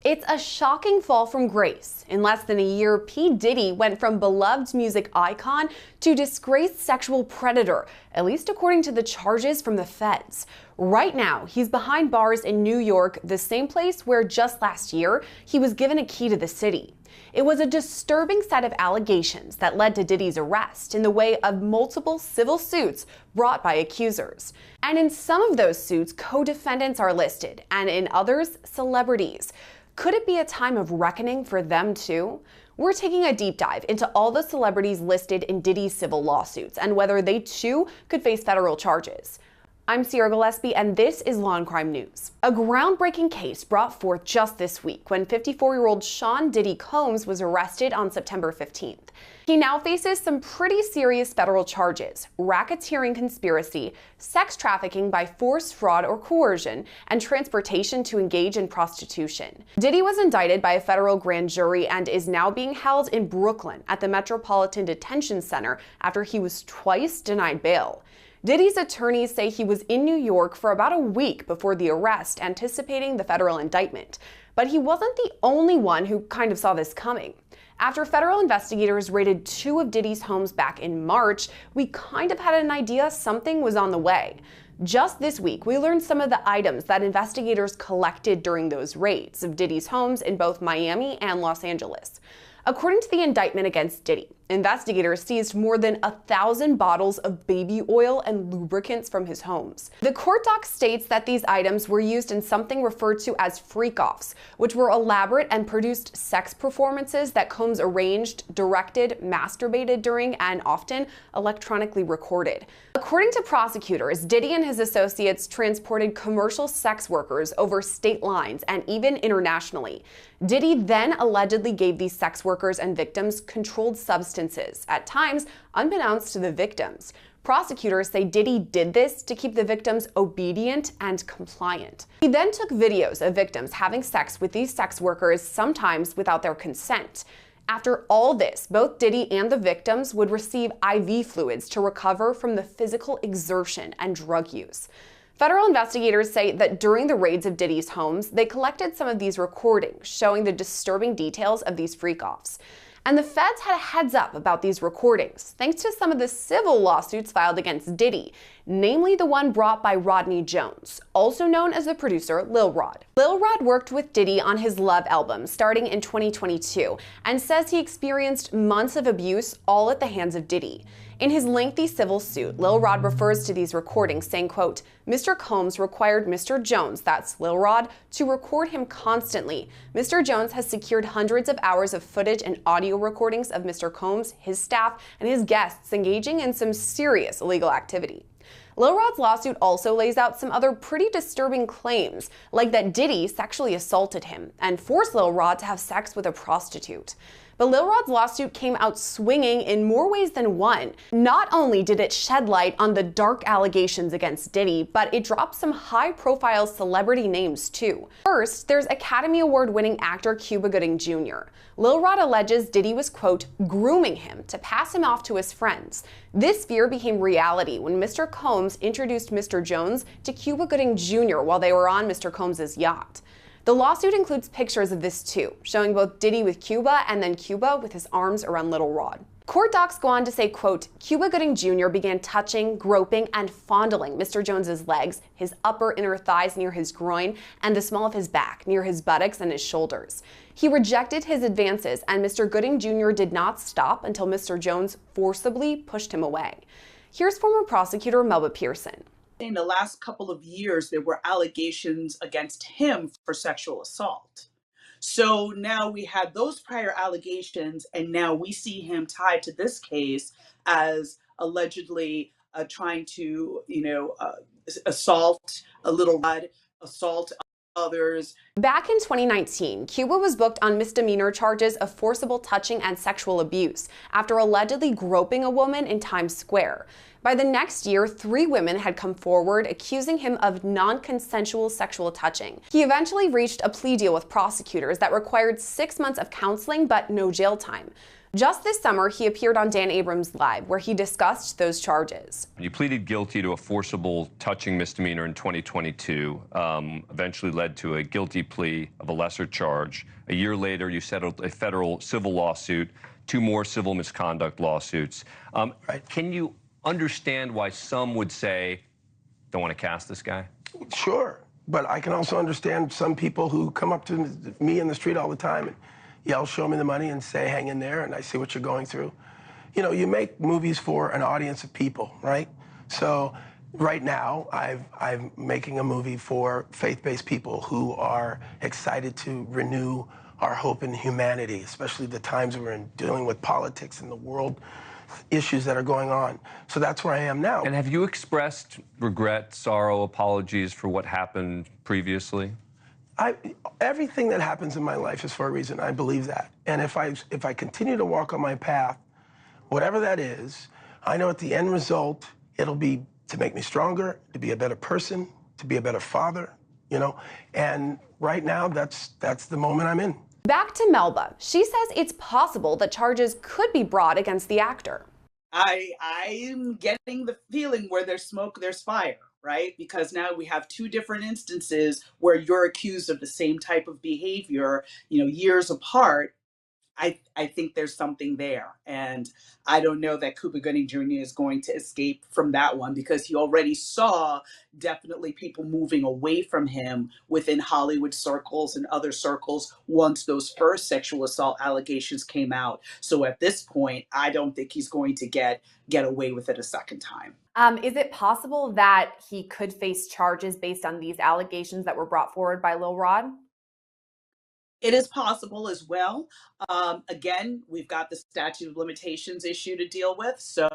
It's a shocking fall from grace. In less than a year, P Diddy went from beloved music icon to disgraced sexual predator, at least according to the charges from the feds. Right now, he's behind bars in New York, the same place where just last year he was given a key to the city. It was a disturbing set of allegations that led to Diddy's arrest in the way of multiple civil suits brought by accusers. And in some of those suits, co-defendants are listed, and in others, celebrities. Could it be a time of reckoning for them too? We're taking a deep dive into all the celebrities listed in Diddy's civil lawsuits and whether they too could face federal charges. I'm Sierra Gillespie, and this is Law and Crime News. A groundbreaking case brought forth just this week when 54-year-old Sean Diddy Combs was arrested on September 15th. He now faces some pretty serious federal charges: racketeering conspiracy, sex trafficking by force, fraud, or coercion, and transportation to engage in prostitution. Diddy was indicted by a federal grand jury and is now being held in Brooklyn at the Metropolitan Detention Center after he was twice denied bail. Diddy's attorneys say he was in New York for about a week before the arrest, anticipating the federal indictment. But he wasn't the only one who kind of saw this coming. After federal investigators raided two of Diddy's homes back in March, we kind of had an idea something was on the way. Just this week, we learned some of the items that investigators collected during those raids of Diddy's homes in both Miami and Los Angeles. According to the indictment against Diddy, investigators seized more than 1,000 bottles of baby oil and lubricants from his homes. The court doc states that these items were used in something referred to as freak-offs, which were elaborate and produced sex performances that Combs arranged, directed, masturbated during, and often electronically recorded. According to prosecutors, Diddy and his associates transported commercial sex workers over state lines and even internationally. Diddy then allegedly gave these sex workers and victims controlled substances, at times unbeknownst to the victims. Prosecutors say Diddy did this to keep the victims obedient and compliant. He then took videos of victims having sex with these sex workers, sometimes without their consent. After all this, both Diddy and the victims would receive IV fluids to recover from the physical exertion and drug use. Federal investigators say that during the raids of Diddy's homes, they collected some of these recordings showing the disturbing details of these freak-offs. And the feds had a heads up about these recordings, thanks to some of the civil lawsuits filed against Diddy, namely the one brought by Rodney Jones, also known as the producer Lil Rod. Lil Rod worked with Diddy on his Love album starting in 2022 and says he experienced months of abuse all at the hands of Diddy. In his lengthy civil suit, Lil Rod refers to these recordings saying, quote, "Mr. Combs required Mr. Jones," that's Lil Rod, "to record him constantly. Mr. Jones has secured hundreds of hours of footage and audio recordings of Mr. Combs, his staff, and his guests engaging in some serious illegal activity." Lil Rod's lawsuit also lays out some other pretty disturbing claims, like that Diddy sexually assaulted him and forced Lil Rod to have sex with a prostitute. But Lil Rod's lawsuit came out swinging in more ways than one. Not only did it shed light on the dark allegations against Diddy, but it dropped some high-profile celebrity names too. First, there's Academy Award-winning actor Cuba Gooding Jr. Lil Rod alleges Diddy was, quote, "grooming him to pass him off to his friends." This fear became reality when Mr. Combs introduced Mr. Jones to Cuba Gooding Jr. while they were on Mr. Combs' yacht. The lawsuit includes pictures of this too, showing both Diddy with Cuba and then Cuba with his arms around Lil Rod. Court docs go on to say, quote, "Cuba Gooding Jr. began touching, groping, and fondling Mr. Jones's legs, his upper inner thighs near his groin, and the small of his back, near his buttocks and his shoulders. He rejected his advances, and Mr. Gooding Jr. did not stop until Mr. Jones forcibly pushed him away." Here's former prosecutor Melba Pearson. In the last couple of years, there were allegations against him for sexual assault. So now we had those prior allegations, and now we see him tied to this case as allegedly trying to, assault a Lil Rod, assault others. Back in 2019, Cuba was booked on misdemeanor charges of forcible touching and sexual abuse after allegedly groping a woman in Times Square. By the next year, 3 women had come forward accusing him of non-consensual sexual touching. He eventually reached a plea deal with prosecutors that required 6 months of counseling but no jail time. Just this summer, he appeared on Dan Abrams' Live, where he discussed those charges. You pleaded guilty to a forcible touching misdemeanor in 2022, eventually led to a guilty plea of a lesser charge. A year later, you settled a federal civil lawsuit, 2 more civil misconduct lawsuits. Can you understand why some would say, don't want to cast this guy? Sure, but I can also understand some people who come up to me in the street all the time and yell, show me the money, and say, hang in there, and I see what you're going through. You know, you make movies for an audience of people, right? So right now, I'm making a movie for faith-based people who are excited to renew our hope in humanity, especially the times we're in, dealing with politics and the world issues that are going on. So that's where I am now. And have you expressed regret, sorrow, apologies for what happened previously? Everything that happens in my life is for a reason. I believe that. And if I continue to walk on my path, whatever that is, I know at the end result, it'll be to make me stronger, to be a better person, to be a better father, you know? And right now, that's the moment I'm in. Back to Melba. She says it's possible that charges could be brought against the actor. I'm getting the feeling where there's smoke, there's fire, right? Because now we have 2 different instances where you're accused of the same type of behavior, you know, years apart. I think there's something there. And I don't know that Cuba Gooding Jr. is going to escape from that one, because he already saw definitely people moving away from him within Hollywood circles and other circles once those first sexual assault allegations came out. So at this point, I don't think he's going to get away with it a second time. Is it possible that he could face charges based on these allegations that were brought forward by Lil Rod? It is possible as well. Again, we've got the statute of limitations issue to deal with. So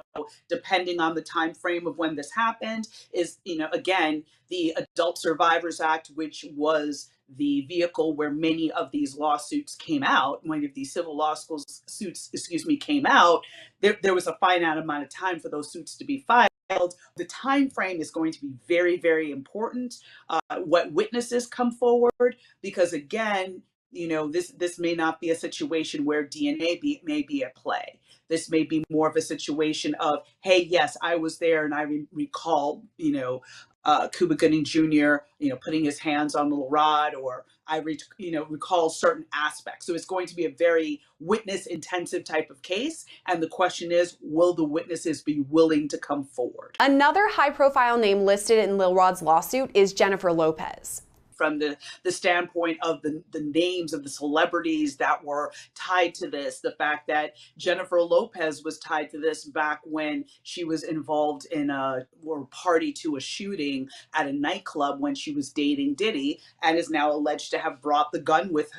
depending on the time frame of when this happened is, you know, again, the Adult Survivors Act, which was the vehicle where many of these lawsuits came out, many of these civil lawsuits, came out, there was a finite amount of time for those suits to be filed. The time frame is going to be very, very important. What witnesses come forward, because again, you know, this may not be a situation where DNA may be at play. This may be more of a situation of, hey, yes, I was there and I recall, you know, Cuba Gooding Jr., you know, putting his hands on Little Rod, or I recall certain aspects. So it's going to be a very witness intensive type of case. And the question is, will the witnesses be willing to come forward? Another high profile name listed in Lil Rod's lawsuit is Jennifer Lopez. From the standpoint of the names of the celebrities that were tied to this, the fact that Jennifer Lopez was tied to this back when she was involved in or party to a shooting at a nightclub when she was dating Diddy, and is now alleged to have brought the gun with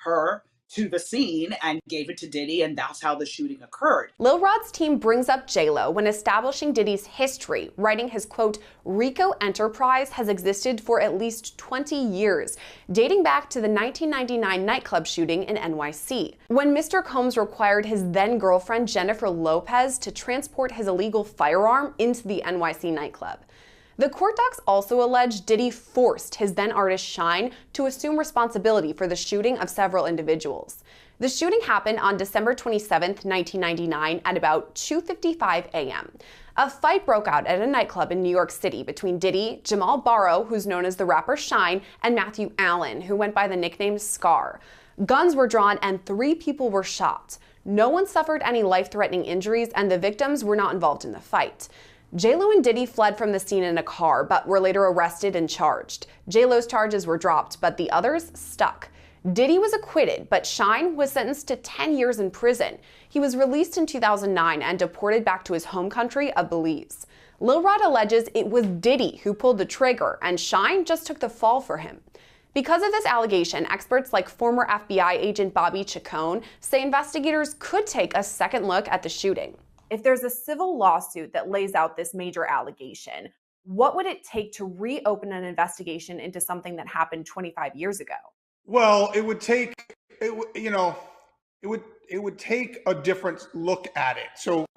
her to the scene and gave it to Diddy, and that's how the shooting occurred. Lil Rod's team brings up J-Lo when establishing Diddy's history, writing his, quote, RICO enterprise has existed for at least 20 years, dating back to the 1999 nightclub shooting in NYC, when Mr. Combs required his then-girlfriend Jennifer Lopez to transport his illegal firearm into the NYC nightclub. The court docs also allege Diddy forced his then-artist Shine to assume responsibility for the shooting of several individuals. The shooting happened on December 27, 1999 at about 2:55 a.m. A fight broke out at a nightclub in New York City between Diddy, Jamal Barrow, who's known as the rapper Shine, and Matthew Allen, who went by the nickname Scar. Guns were drawn and 3 people were shot. No one suffered any life-threatening injuries, and the victims were not involved in the fight. J-Lo and Diddy fled from the scene in a car, but were later arrested and charged. J-Lo's charges were dropped, but the others stuck. Diddy was acquitted, but Shine was sentenced to 10 years in prison. He was released in 2009 and deported back to his home country of Belize. Lil Rod alleges it was Diddy who pulled the trigger, and Shine just took the fall for him. Because of this allegation, experts like former FBI agent Bobby Chacon say investigators could take a second look at the shooting. If there's a civil lawsuit that lays out this major allegation, what would it take to reopen an investigation into something that happened 25 years ago? Well, it would take a different look at it. So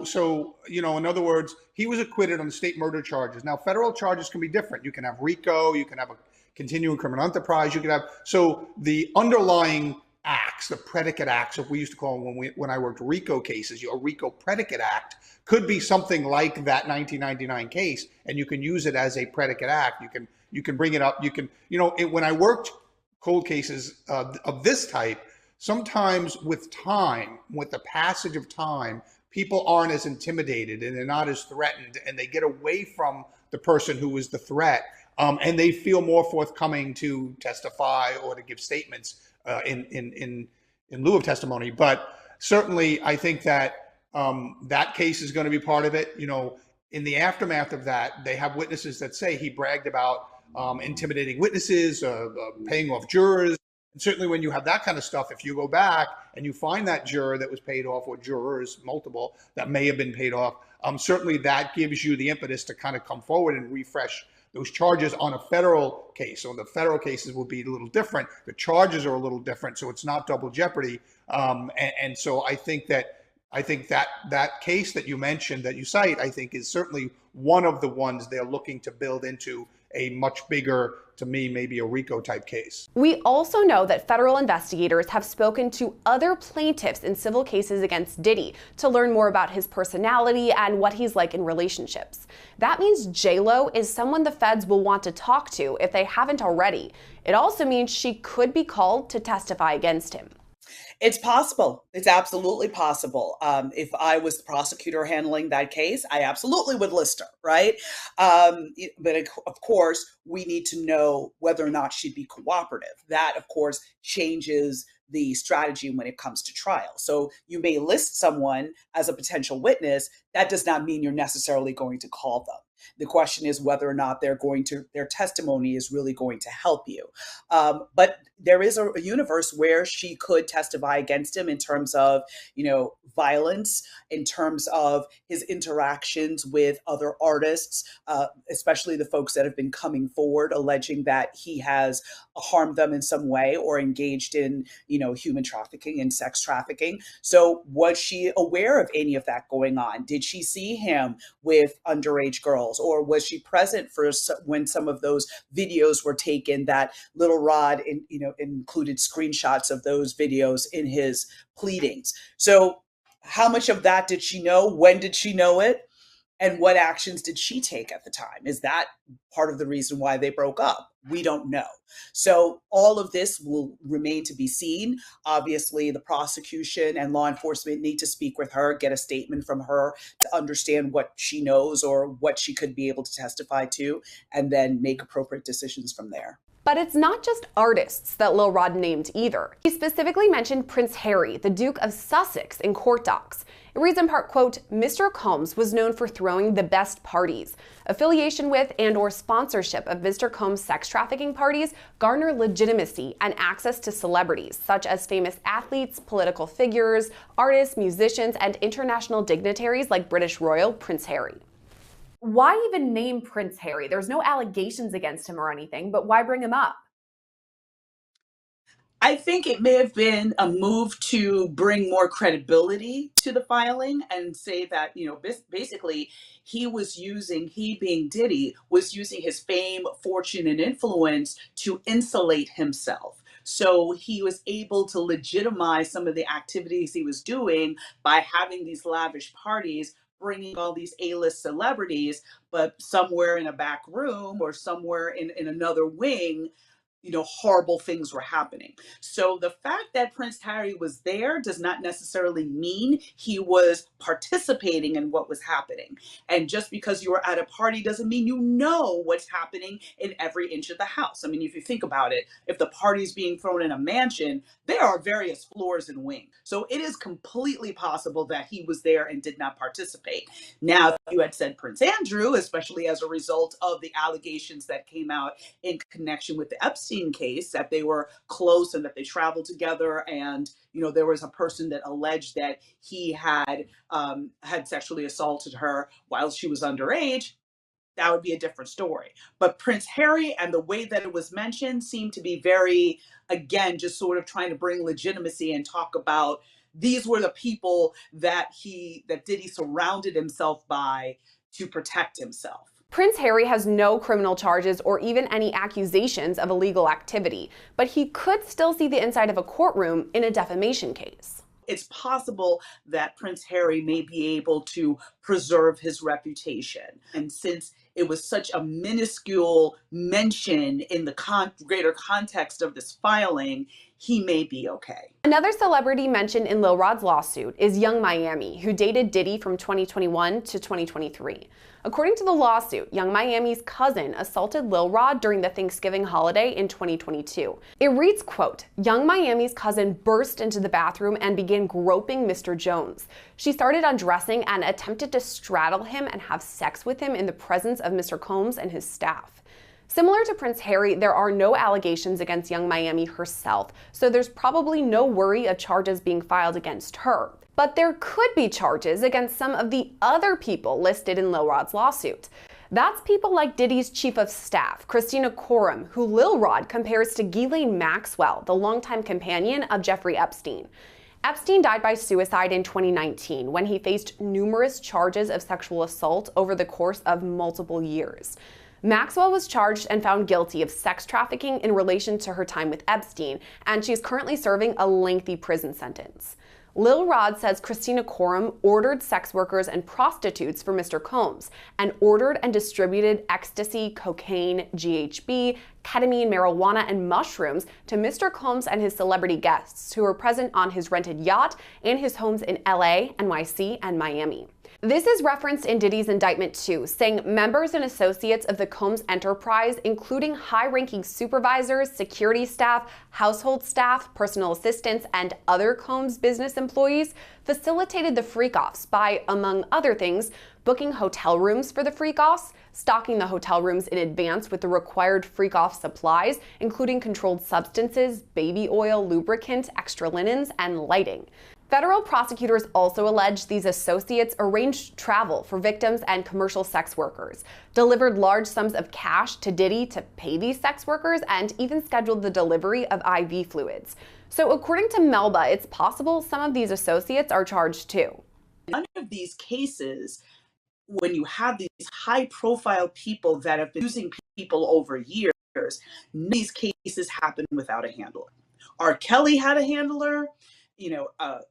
in other words, he was acquitted on the state murder charges. Now, federal charges can be different. You can have RICO, you can have a continuing criminal enterprise, you can have, so the underlying acts acts, the predicate acts, if we used to call them when I worked RICO cases, a RICO predicate act could be something like that 1999 case, and you can use it as a predicate act. You can bring it up. You can, when I worked cold cases of this type, sometimes with time, with the passage of time, people aren't as intimidated and they're not as threatened, and they get away from the person who is the threat, and they feel more forthcoming to testify or to give statements in lieu of testimony. But certainly, I think that that case is going to be part of it. In the aftermath of that, they have witnesses that say he bragged about intimidating witnesses, paying off jurors. And certainly when you have that kind of stuff, if you go back and you find that juror that was paid off, or jurors, multiple, that may have been paid off, certainly that gives you the impetus to kind of come forward and refresh those charges on a federal case. So the federal cases will be a little different. The charges are a little different, so it's not double jeopardy. And so I think that case that you mentioned, that you cite, I think is certainly one of the ones they're looking to build into a much bigger, to me, maybe a RICO type case. We also know that federal investigators have spoken to other plaintiffs in civil cases against Diddy to learn more about his personality and what he's like in relationships. That means J-Lo is someone the feds will want to talk to if they haven't already. It also means she could be called to testify against him. It's possible. It's absolutely possible. If I was the prosecutor handling that case, I absolutely would list her, right? But of course, we need to know whether or not she'd be cooperative. That, of course, changes the strategy when it comes to trial. So you may list someone as a potential witness. That does not mean you're necessarily going to call them. The question is whether or not their testimony is really going to help you. But there is a universe where she could testify against him in terms of, violence, in terms of his interactions with other artists, especially the folks that have been coming forward alleging that he has harmed them in some way or engaged in, human trafficking and sex trafficking. So was she aware of any of that going on? Did she see him with underage girls, or was she present for when some of those videos were taken that Little Rod included screenshots of those videos in his pleadings? So how much of that did she know? When did she know it? And what actions did she take at the time? Is that part of the reason why they broke up? We don't know. So all of this will remain to be seen. Obviously, the prosecution and law enforcement need to speak with her, get a statement from her to understand what she knows or what she could be able to testify to, and then make appropriate decisions from there. But it's not just artists that Lil Rod named either. He specifically mentioned Prince Harry, the Duke of Sussex, in court docs. It reads in part, quote, Mr. Combs was known for throwing the best parties. Affiliation with and/or sponsorship of Mr. Combs' sex trafficking parties garner legitimacy and access to celebrities, such as famous athletes, political figures, artists, musicians, and international dignitaries like British royal Prince Harry. Why even name Prince Harry? There's no allegations against him or anything, but why bring him up? I think it may have been a move to bring more credibility to the filing and say that, basically he being Diddy, was using his fame, fortune, and influence to insulate himself. So he was able to legitimize some of the activities he was doing by having these lavish parties, bringing all these A-list celebrities, but somewhere in a back room or somewhere in another wing, horrible things were happening. So the fact that Prince Harry was there does not necessarily mean he was participating in what was happening. And just because you were at a party doesn't mean you know what's happening in every inch of the house. I mean, if you think about it, if the party's being thrown in a mansion, there are various floors and wings. So it is completely possible that he was there and did not participate. Now, if you had said Prince Andrew, especially as a result of the allegations that came out in connection with the Epstein case, that they were close and that they traveled together, and there was a person that alleged that he had sexually assaulted her while she was underage, that would be a different story. But Prince Harry and the way that it was mentioned seemed to be very, again, just sort of trying to bring legitimacy and talk about these were the people that Diddy surrounded himself by to protect himself. Prince Harry has no criminal charges or even any accusations of illegal activity, but he could still see the inside of a courtroom in a defamation case. It's possible that Prince Harry may be able to preserve his reputation. And since it was such a minuscule mention in the greater context of this filing, he may be okay. Another celebrity mentioned in Lil Rod's lawsuit is Young Miami, who dated Diddy from 2021 to 2023. According to the lawsuit, Young Miami's cousin assaulted Lil Rod during the Thanksgiving holiday in 2022. It reads, quote, Young Miami's cousin burst into the bathroom and began groping Mr. Jones. She started undressing and attempted to straddle him and have sex with him in the presence of Mr. Combs and his staff. Similar to Prince Harry, there are no allegations against Young Miami herself, so there's probably no worry of charges being filed against her. But there could be charges against some of the other people listed in Lil Rod's lawsuit. That's people like Diddy's chief of staff, Christina Coram, who Lil Rod compares to Ghislaine Maxwell, the longtime companion of Jeffrey Epstein. Epstein died by suicide in 2019 when he faced numerous charges of sexual assault over the course of multiple years. Maxwell was charged and found guilty of sex trafficking in relation to her time with Epstein, and she's currently serving a lengthy prison sentence. Lil Rod says Christina Coram ordered sex workers and prostitutes for Mr. Combs and ordered and distributed ecstasy, cocaine, GHB, ketamine, marijuana, and mushrooms to Mr. Combs and his celebrity guests who were present on his rented yacht and his homes in LA, NYC, and Miami. This is referenced in Diddy's indictment too, saying members and associates of the Combs enterprise, including high-ranking supervisors, security staff, household staff, personal assistants, and other Combs business employees, facilitated the freak-offs by, among other things, booking hotel rooms for the freak-offs, stocking the hotel rooms in advance with the required freak-off supplies, including controlled substances, baby oil, lubricant, extra linens, and lighting. Federal prosecutors also allege these associates arranged travel for victims and commercial sex workers, delivered large sums of cash to Diddy to pay these sex workers, and even scheduled the delivery of IV fluids. So according to Melba, it's possible some of these associates are charged too. None of these cases, when you have these high-profile people that have been using people over years, none of these cases happen without a handler. R. Kelly had a handler.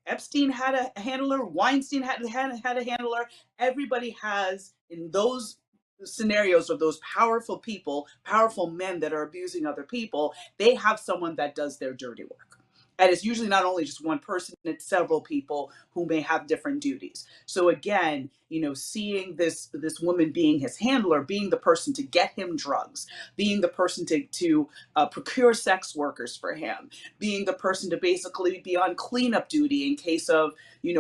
Epstein had a handler, Weinstein had a handler. Everybody has, in those scenarios of those powerful people, powerful men that are abusing other people, they have someone that does their dirty work. And it's usually not only just one person, it's several people who may have different duties. So again, seeing this woman being his handler, being the person to get him drugs, being the person to procure sex workers for him, being the person to basically be on cleanup duty in case of,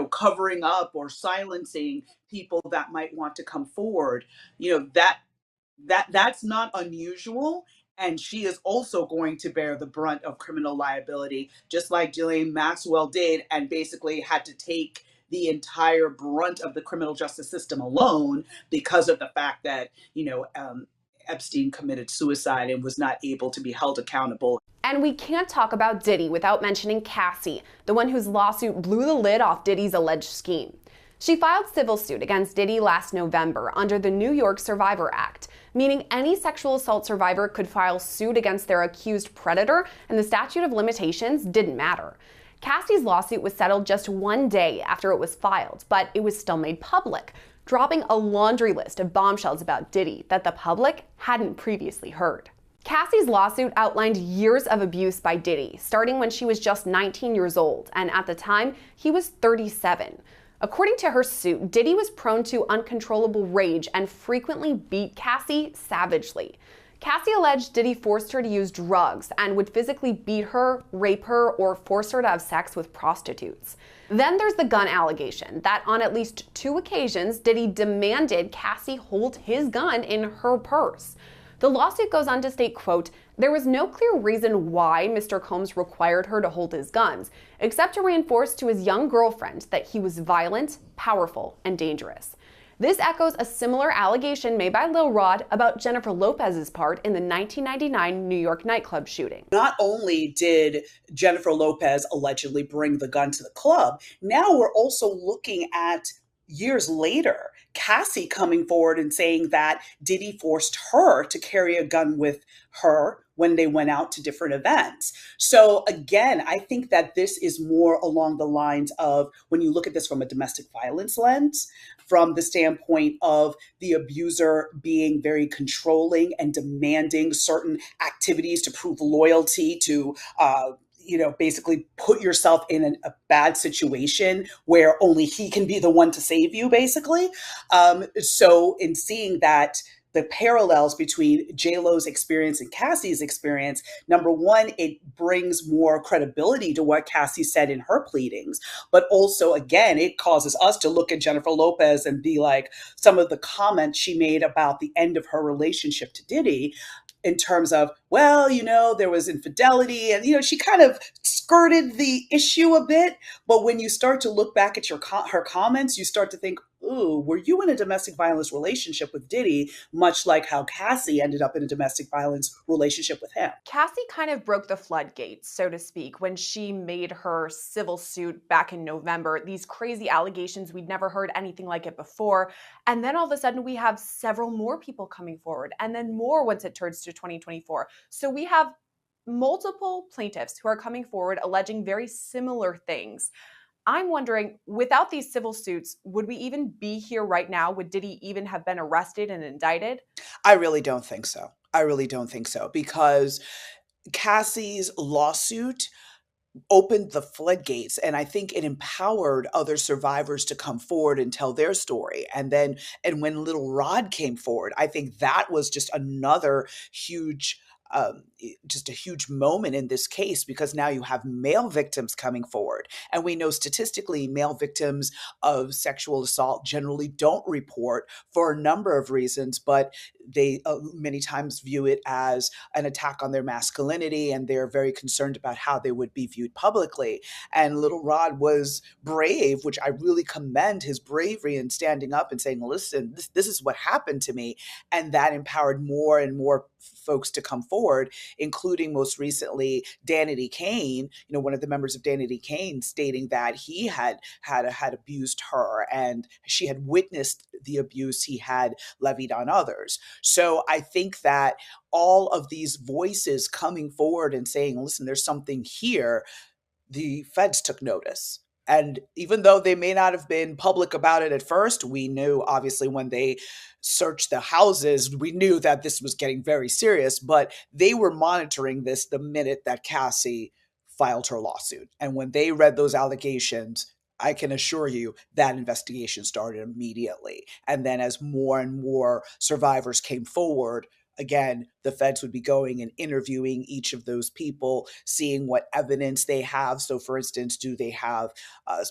covering up or silencing people that might want to come forward, that's not unusual. And she is also going to bear the brunt of criminal liability, just like Ghislaine Maxwell did, and basically had to take the entire brunt of the criminal justice system alone because of the fact that, Epstein committed suicide and was not able to be held accountable. And we can't talk about Diddy without mentioning Cassie, the one whose lawsuit blew the lid off Diddy's alleged scheme. She filed civil suit against Diddy last November under the New York Survivor Act, meaning any sexual assault survivor could file suit against their accused predator, and the statute of limitations didn't matter. Cassie's lawsuit was settled just one day after it was filed, but it was still made public, dropping a laundry list of bombshells about Diddy that the public hadn't previously heard. Cassie's lawsuit outlined years of abuse by Diddy, starting when she was just 19 years old, and at the time, he was 37. According to her suit, Diddy was prone to uncontrollable rage and frequently beat Cassie savagely. Cassie alleged Diddy forced her to use drugs and would physically beat her, rape her, or force her to have sex with prostitutes. Then there's the gun allegation that on at least 2 occasions, Diddy demanded Cassie hold his gun in her purse. The lawsuit goes on to state, quote, there was no clear reason why Mr. Combs required her to hold his guns, except to reinforce to his young girlfriend that he was violent, powerful, and dangerous. This echoes a similar allegation made by Lil Rod about Jennifer Lopez's part in the 1999 New York nightclub shooting. Not only did Jennifer Lopez allegedly bring the gun to the club, now we're also looking at years later, Cassie coming forward and saying that Diddy forced her to carry a gun with her when they went out to different events. So again, I think that this is more along the lines of when you look at this from a domestic violence lens, from the standpoint of the abuser being very controlling and demanding certain activities to prove loyalty, to basically put yourself in a bad situation where only he can be the one to save you, basically. So in seeing that, the parallels between J-Lo's experience and Cassie's experience, number one, it brings more credibility to what Cassie said in her pleadings. But also, again, it causes us to look at Jennifer Lopez and be like, some of the comments she made about the end of her relationship to Diddy, in terms of, well, there was infidelity, and she kind of skirted the issue a bit. But when you start to look back at her comments, you start to think, ooh, were you in a domestic violence relationship with Diddy, much like how Cassie ended up in a domestic violence relationship with him? Cassie kind of broke the floodgates, so to speak, when she made her civil suit back in November. These crazy allegations, we'd never heard anything like it before. And then all of a sudden we have several more people coming forward, and then more once it turns to 2024. So we have multiple plaintiffs who are coming forward alleging very similar things. I'm wondering, without these civil suits, would we even be here right now? Would Diddy even have been arrested and indicted? I really don't think so. Because Cassie's lawsuit opened the floodgates, and I think it empowered other survivors to come forward and tell their story. And when Little Rod came forward, I think that was just another huge just a huge moment in this case, because now you have male victims coming forward. And we know statistically male victims of sexual assault generally don't report for a number of reasons, but they many times view it as an attack on their masculinity, and they're very concerned about how they would be viewed publicly. And Little Rod was brave, which I really commend his bravery in standing up and saying, listen, this is what happened to me. And that empowered more and more folks to come forward, including most recently Danity Kane, one of the members of Danity Kane, stating that he had abused her and she had witnessed the abuse he had levied on others. So I think that all of these voices coming forward and saying, listen, there's something here, the feds took notice. And even though they may not have been public about it at first, we knew, obviously, when they searched the houses, we knew that this was getting very serious, but they were monitoring this the minute that Cassie filed her lawsuit. And when they read those allegations, I can assure you that investigation started immediately. And then as more and more survivors came forward, again, the feds would be going and interviewing each of those people, seeing what evidence they have. So, for instance, do they have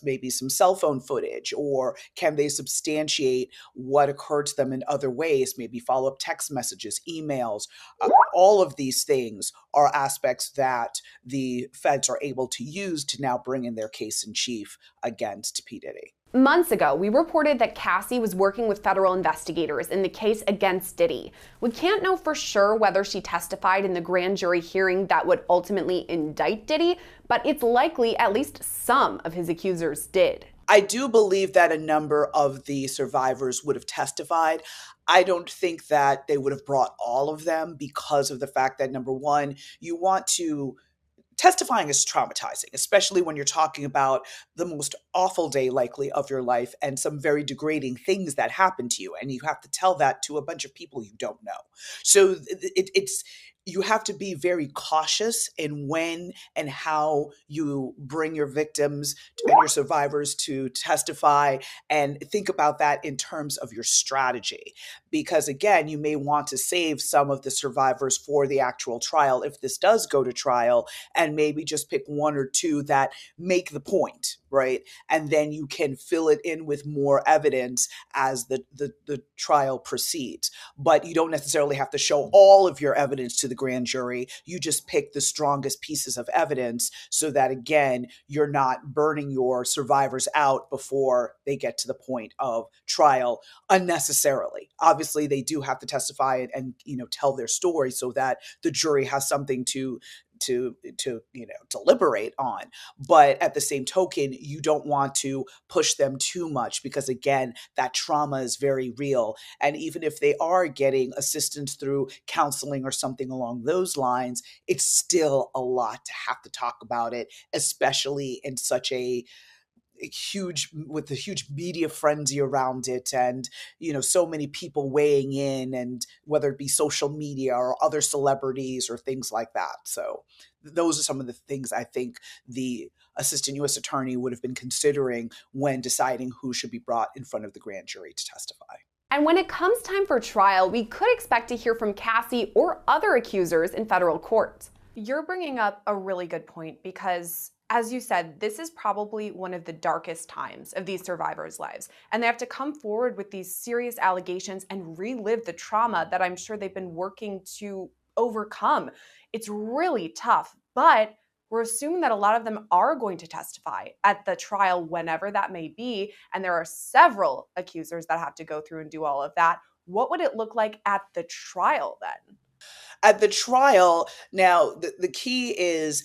maybe some cell phone footage, or can they substantiate what occurred to them in other ways, maybe follow-up text messages, emails? All of these things are aspects that the feds are able to use to now bring in their case in chief against P. Diddy. Months ago, we reported that Cassie was working with federal investigators in the case against Diddy. We can't know for sure whether she testified in the grand jury hearing that would ultimately indict Diddy, but it's likely at least some of his accusers did. I do believe that a number of the survivors would have testified. I don't think that they would have brought all of them, because of the fact that, number one, testifying is traumatizing, especially when you're talking about the most awful day likely of your life and some very degrading things that happen to you. And you have to tell that to a bunch of people you don't know. So you have to be very cautious in when and how you bring your victims and your survivors to testify, and think about that in terms of your strategy. Because again, you may want to save some of the survivors for the actual trial if this does go to trial, and maybe just pick one or two that make the point, right? And then you can fill it in with more evidence as the trial proceeds. But you don't necessarily have to show all of your evidence to the grand jury. You just pick the strongest pieces of evidence, so that, again, you're not burning your survivors out before they get to the point of trial unnecessarily. Obviously, they do have to testify and tell their story so that the jury has something to to deliberate on. But at the same token, you don't want to push them too much because, again, that trauma is very real. And even if they are getting assistance through counseling or something along those lines, it's still a lot to have to talk about it, especially in such a with a huge media frenzy around it, and so many people weighing in, and whether it be social media or other celebrities or things like that. So those are some of the things I think the assistant U.S. attorney would have been considering when deciding who should be brought in front of the grand jury to testify. And when it comes time for trial, we could expect to hear from Cassie or other accusers in federal court. You're bringing up a really good point because, as you said, this is probably one of the darkest times of these survivors' lives. And they have to come forward with these serious allegations and relive the trauma that I'm sure they've been working to overcome. It's really tough, but we're assuming that a lot of them are going to testify at the trial, whenever that may be. And there are several accusers that have to go through and do all of that. What would it look like at the trial then? At the trial, now the key is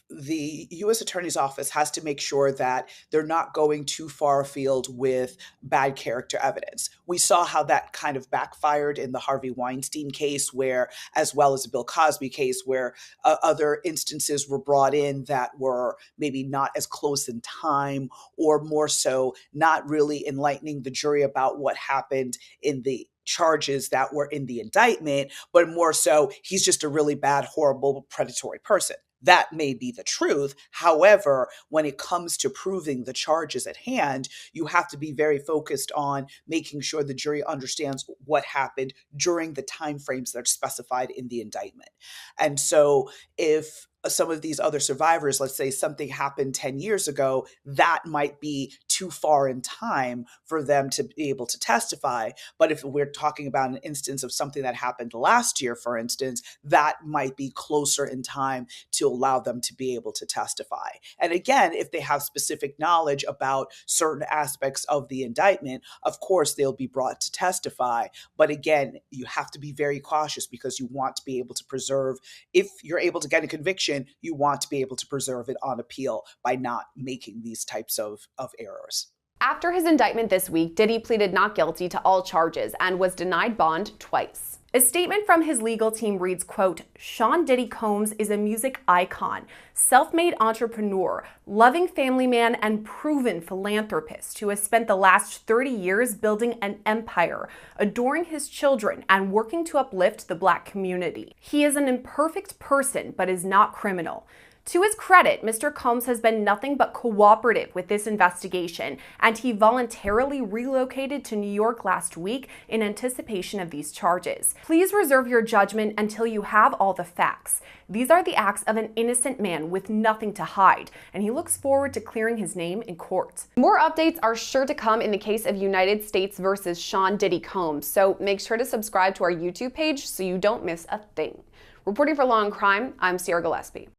the U.S. Attorney's Office has to make sure that they're not going too far afield with bad character evidence. We saw how that kind of backfired in the Harvey Weinstein case, where, as well as the Bill Cosby case, where other instances were brought in that were maybe not as close in time, or more so not really enlightening the jury about what happened in the charges that were in the indictment, but more so, he's just a really bad, horrible, predatory person. That may be the truth. However, when it comes to proving the charges at hand, you have to be very focused on making sure the jury understands what happened during the timeframes that are specified in the indictment. And so if some of these other survivors, let's say something happened 10 years ago, that might be too far in time for them to be able to testify. But if we're talking about an instance of something that happened last year, for instance, that might be closer in time to allow them to be able to testify. And again, if they have specific knowledge about certain aspects of the indictment, of course, they'll be brought to testify. But again, you have to be very cautious because you want to be able to preserve, if you're able to get a conviction, you want to be able to preserve it on appeal by not making these types of errors. After his indictment this week, Diddy pleaded not guilty to all charges and was denied bond twice. A statement from his legal team reads, quote, "Sean Diddy Combs is a music icon, self-made entrepreneur, loving family man, and proven philanthropist who has spent the last 30 years building an empire, adoring his children, and working to uplift the Black community. He is an imperfect person, but is not criminal." To his credit, Mr. Combs has been nothing but cooperative with this investigation, and he voluntarily relocated to New York last week in anticipation of these charges. Please reserve your judgment until you have all the facts. These are the acts of an innocent man with nothing to hide, and he looks forward to clearing his name in court. More updates are sure to come in the case of United States versus Sean Diddy Combs, so make sure to subscribe to our YouTube page so you don't miss a thing. Reporting for Law and Crime, I'm Sierra Gillespie.